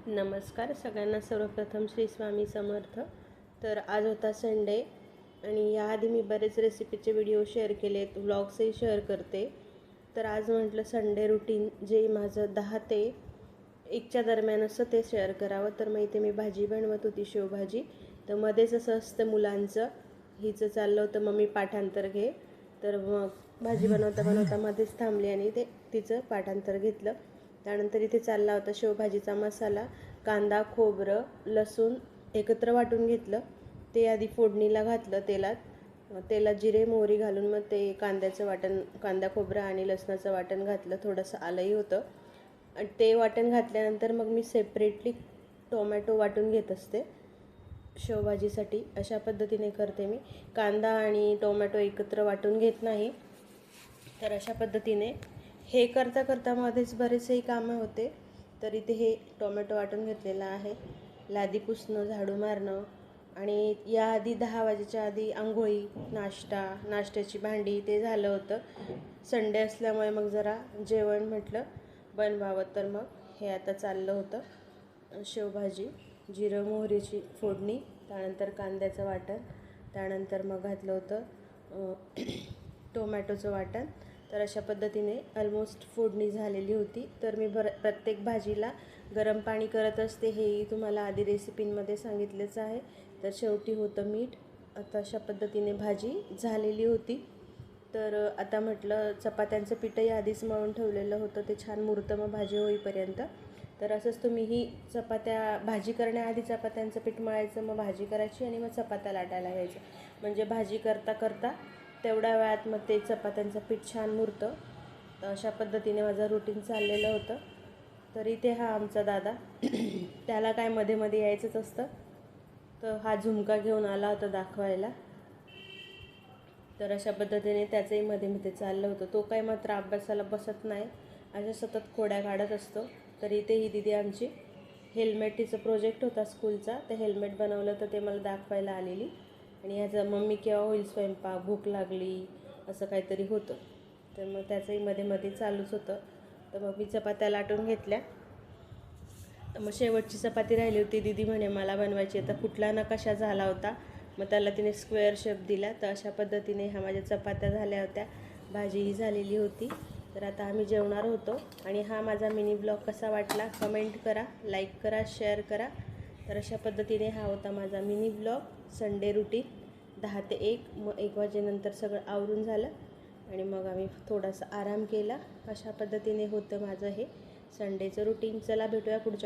नमस्कार सगळ्यांना. सर्वप्रथम श्री स्वामी समर्थ. तर आज होता संडे आणि याआधी मी बरेच रेसिपीचे व्हिडिओ शेअर केलेत, व्लॉग्सही शेअर करते. तर आज म्हटलं संडे रुटीन जे माझं 10 ते 1च्या दरम्यान असं ते शेअर करावं. तर मग इथे मी भाजी बनवत होती, शेवभाजी. तर मध्येच असं असतं मुलांचं, हिचं चाललं होतं मम्मी पाठांतर घे. तर मग भाजी बनवता बनवता मध्येच थांबली आणि तिचं पाठांतर घेतलं. त्यानंतर इथे चालला होता शेवभाजीचा मसाला. कांदा, खोबरं, लसूण एकत्र वाटून घेतलं. ते आधी फोडणीला घातलं तेलात जिरे मोहरी घालून मग ते कांद्याचं वाटण, कांदा खोबरं आणि लसणाचं वाटण घातलं. थोडंसं आलंही होतं. आणि ते वाटण घातल्यानंतर मग मी सेपरेटली टोमॅटो वाटून घेत असते शेवभाजीसाठी. अशा पद्धतीने करते मी. कांदा आणि टोमॅटो एकत्र वाटून घेत नाही. तर अशा पद्धतीने हे करता करता मध्येच बरेचसेही कामं होते. तर इथे हे टोमॅटो वाटून घेतलेला आहे. लादी पुसणं, झाडू मारणं आणि याआधी 10 वाजेच्या आधी आंघोळी, नाश्त्याची भांडी ते झालं होतं. संडे असल्यामुळे मग जरा जेवण म्हटलं बनवावं. तर मग हे आता चाललं होतं शेवभाजी. जिरं मोहरीची फोडणी, त्यानंतर कांद्याचं वाटण, त्यानंतर मग घातलं होतं टोमॅटोचं वाटण. तर अशा पद्धतीने ऑलमोस्ट फोडणी झालेली होती. तर मी प्रत्येक भाजीला गरम पाणी करत असते, हेही तुम्हाला आधी रेसिपींमध्ये सांगितलेच आहे. तर शेवटी होतं मीठ. आता अशा पद्धतीने भाजी झालेली होती. तर आता म्हटलं चपात्यांचं पीठही आधीच मळून ठेवलेलं होतं, ते छान मुरतं मग भाजी होईपर्यंत. तर असंच तुम्हीही भाजी करण्याआधी चपात्यांचं पीठ मळायचं, मग भाजी करायची आणि मग चपात्या लाटायला घ्यायचं. म्हणजे भाजी करता करता तेवढ्या वेळात मग ते चपात्यांचं पीठ छान मुरतं. तर अशा पद्धतीने माझं रुटीन चाललेलं होतं. तर इथे हा आमचा दादा त्याला काय मध्ये मध्ये यायचंच असतं. तर हा झुमका घेऊन आला होता दाखवायला. तर अशा पद्धतीने त्याचंही मध्ये मध्ये चाललं होतं. तो काही मात्र अभ्यासाला बसत नाही, अशा सतत खोड्या काढत असतो. तर इथे ही दिदी आमची हेल्मेट, तिचं प्रोजेक्ट होता स्कूलचा, ते हेल्मेट बनवलं तर ते मला दाखवायला आलेली. आणि ह्याचं मम्मी केव्हा होईल स्वयंपाक, भूक लागली, असं काहीतरी होतं. तर मग त्याचंही मध्ये मध्ये चालूच होतं. तर मग मी चपात्या लाटून घेतल्या. तर मग शेवटची चपाती राहिली होती. दीदी म्हणे मला बनवायची. आता कुठला नकाशा झाला होता, मग त्याला तिने स्क्वेअर शेप दिला. तर अशा पद्धतीने ह्या माझ्या चपात्या झाल्या होत्या, भाजीही झालेली होती. तर आता आम्ही जेवणार होतो. आणि हा माझा मिनी ब्लॉग कसा वाटला कमेंट करा, लाईक करा, शेअर करा. तर अशा पद्धतीने हा होता माझा मिनी ब्लॉग, संडे रुटीन 10 ते 1. मग 1 वाजेनंतर सगळं आवरून झालं आणि मग आम्ही थोडासा आराम केला. अशा पद्धतीने होतं माझं हे संडेचं रुटीन. चला भेटूया पुढच्या